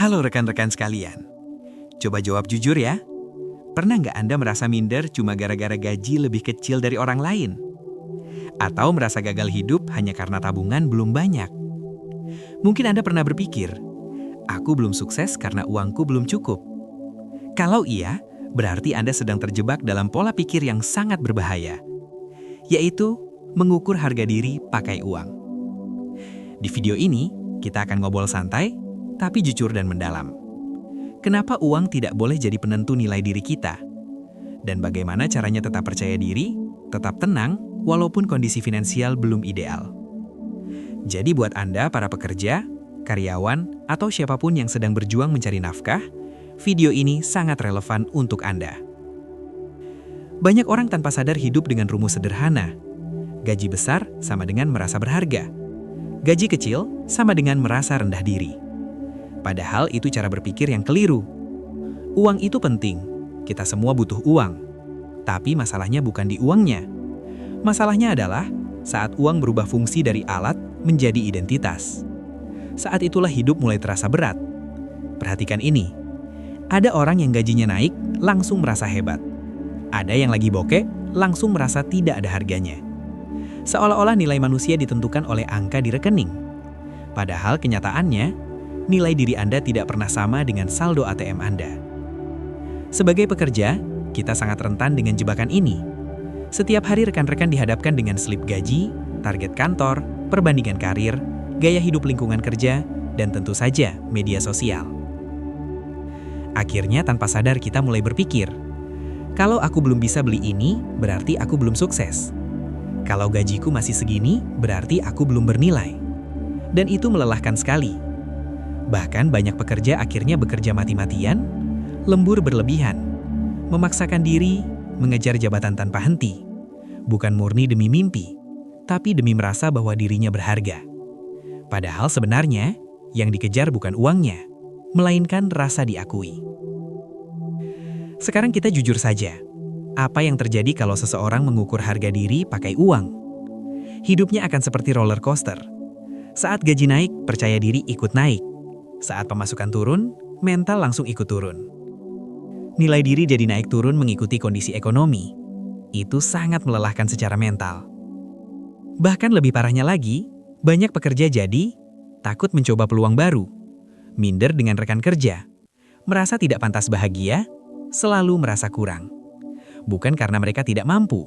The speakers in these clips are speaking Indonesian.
Halo rekan-rekan sekalian, coba jawab jujur ya. Pernah nggak Anda merasa minder cuma gara-gara gaji lebih kecil dari orang lain? Atau merasa gagal hidup hanya karena tabungan belum banyak? Mungkin Anda pernah berpikir, aku belum sukses karena uangku belum cukup. Kalau iya, berarti Anda sedang terjebak dalam pola pikir yang sangat berbahaya, yaitu mengukur harga diri pakai uang. Di video ini, kita akan ngobrol santai, tapi jujur dan mendalam. Kenapa uang tidak boleh jadi penentu nilai diri kita? Dan bagaimana caranya tetap percaya diri, tetap tenang, walaupun kondisi finansial belum ideal? Jadi buat Anda, para pekerja, karyawan, atau siapapun yang sedang berjuang mencari nafkah, video ini sangat relevan untuk Anda. Banyak orang tanpa sadar hidup dengan rumus sederhana. Gaji besar sama dengan merasa berharga. Gaji kecil sama dengan merasa rendah diri. Padahal itu cara berpikir yang keliru. Uang itu penting, kita semua butuh uang. Tapi masalahnya bukan di uangnya. Masalahnya adalah saat uang berubah fungsi dari alat menjadi identitas. Saat itulah hidup mulai terasa berat. Perhatikan ini, ada orang yang gajinya naik langsung merasa hebat. Ada yang lagi bokeh langsung merasa tidak ada harganya. Seolah-olah nilai manusia ditentukan oleh angka di rekening. Padahal kenyataannya, nilai diri Anda tidak pernah sama dengan saldo ATM Anda. Sebagai pekerja, kita sangat rentan dengan jebakan ini. Setiap hari rekan-rekan dihadapkan dengan slip gaji, target kantor, perbandingan karir, gaya hidup lingkungan kerja, dan tentu saja media sosial. Akhirnya tanpa sadar kita mulai berpikir, kalau aku belum bisa beli ini, berarti aku belum sukses. Kalau gajiku masih segini, berarti aku belum bernilai. Dan itu melelahkan sekali. Bahkan banyak pekerja akhirnya bekerja mati-matian, lembur berlebihan, memaksakan diri, mengejar jabatan tanpa henti. Bukan murni demi mimpi, tapi demi merasa bahwa dirinya berharga. Padahal sebenarnya, yang dikejar bukan uangnya, melainkan rasa diakui. Sekarang kita jujur saja, apa yang terjadi kalau seseorang mengukur harga diri pakai uang? Hidupnya akan seperti roller coaster. Saat gaji naik, percaya diri ikut naik. Saat pemasukan turun, mental langsung ikut turun. Nilai diri jadi naik turun mengikuti kondisi ekonomi. Itu sangat melelahkan secara mental. Bahkan lebih parahnya lagi, banyak pekerja jadi takut mencoba peluang baru, minder dengan rekan kerja, merasa tidak pantas bahagia, selalu merasa kurang. Bukan karena mereka tidak mampu,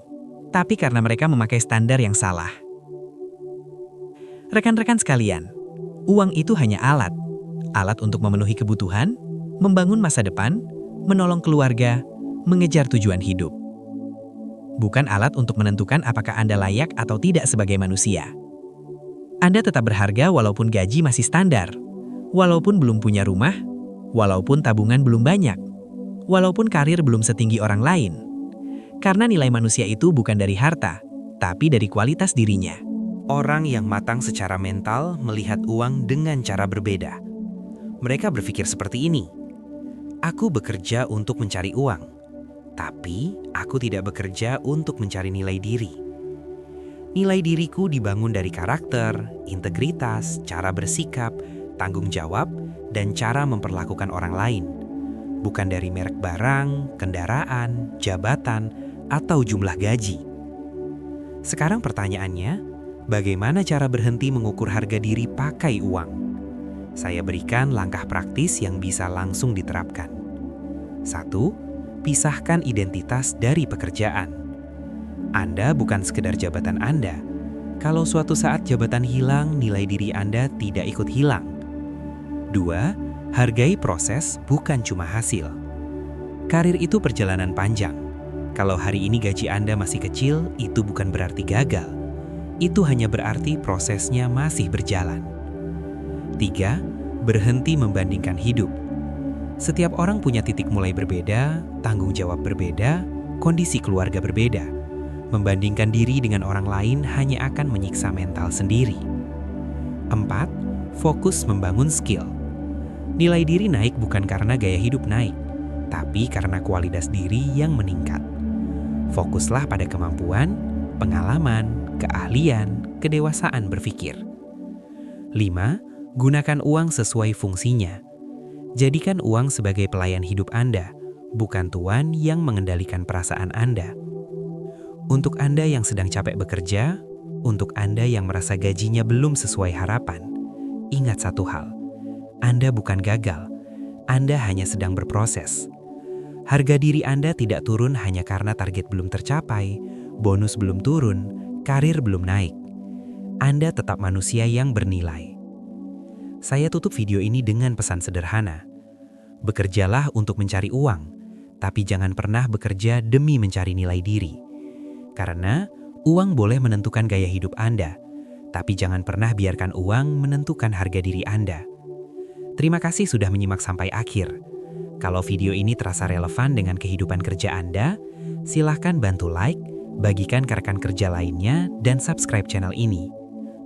tapi karena mereka memakai standar yang salah. Rekan-rekan sekalian, uang itu hanya alat. Alat untuk memenuhi kebutuhan, membangun masa depan, menolong keluarga, mengejar tujuan hidup. Bukan alat untuk menentukan apakah Anda layak atau tidak sebagai manusia. Anda tetap berharga walaupun gaji masih standar, walaupun belum punya rumah, walaupun tabungan belum banyak, walaupun karir belum setinggi orang lain. Karena nilai manusia itu bukan dari harta, tapi dari kualitas dirinya. Orang yang matang secara mental melihat uang dengan cara berbeda. Mereka berpikir seperti ini, aku bekerja untuk mencari uang, tapi aku tidak bekerja untuk mencari nilai diri. Nilai diriku dibangun dari karakter, integritas, cara bersikap, tanggung jawab, dan cara memperlakukan orang lain. Bukan dari merek barang, kendaraan, jabatan, atau jumlah gaji. Sekarang pertanyaannya, bagaimana cara berhenti mengukur harga diri pakai uang? Saya berikan langkah praktis yang bisa langsung diterapkan. 1. Pisahkan identitas dari pekerjaan. Anda bukan sekedar jabatan Anda. Kalau suatu saat jabatan hilang, nilai diri Anda tidak ikut hilang. 2. Hargai proses, bukan cuma hasil. Karir itu perjalanan panjang. Kalau hari ini gaji Anda masih kecil, itu bukan berarti gagal. Itu hanya berarti prosesnya masih berjalan. 3. Berhenti membandingkan hidup. Setiap orang punya titik mulai berbeda, tanggung jawab berbeda, kondisi keluarga berbeda. Membandingkan diri dengan orang lain hanya akan menyiksa mental sendiri. 4. Fokus membangun skill. Nilai diri naik bukan karena gaya hidup naik, tapi karena kualitas diri yang meningkat. Fokuslah pada kemampuan, pengalaman, keahlian, kedewasaan berpikir. 5. Gunakan uang sesuai fungsinya. Jadikan uang sebagai pelayan hidup Anda, bukan tuan yang mengendalikan perasaan Anda. Untuk Anda yang sedang capek bekerja, untuk Anda yang merasa gajinya belum sesuai harapan, ingat satu hal, Anda bukan gagal, Anda hanya sedang berproses. Harga diri Anda tidak turun hanya karena target belum tercapai, bonus belum turun, karir belum naik. Anda tetap manusia yang bernilai. Saya tutup video ini dengan pesan sederhana. Bekerjalah untuk mencari uang, tapi jangan pernah bekerja demi mencari nilai diri. Karena uang boleh menentukan gaya hidup Anda, tapi jangan pernah biarkan uang menentukan harga diri Anda. Terima kasih sudah menyimak sampai akhir. Kalau video ini terasa relevan dengan kehidupan kerja Anda, silahkan bantu like, bagikan ke rekan kerja lainnya, dan subscribe channel ini.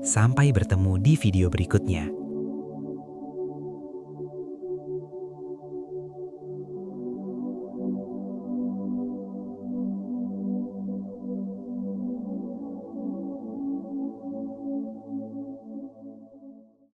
Sampai bertemu di video berikutnya.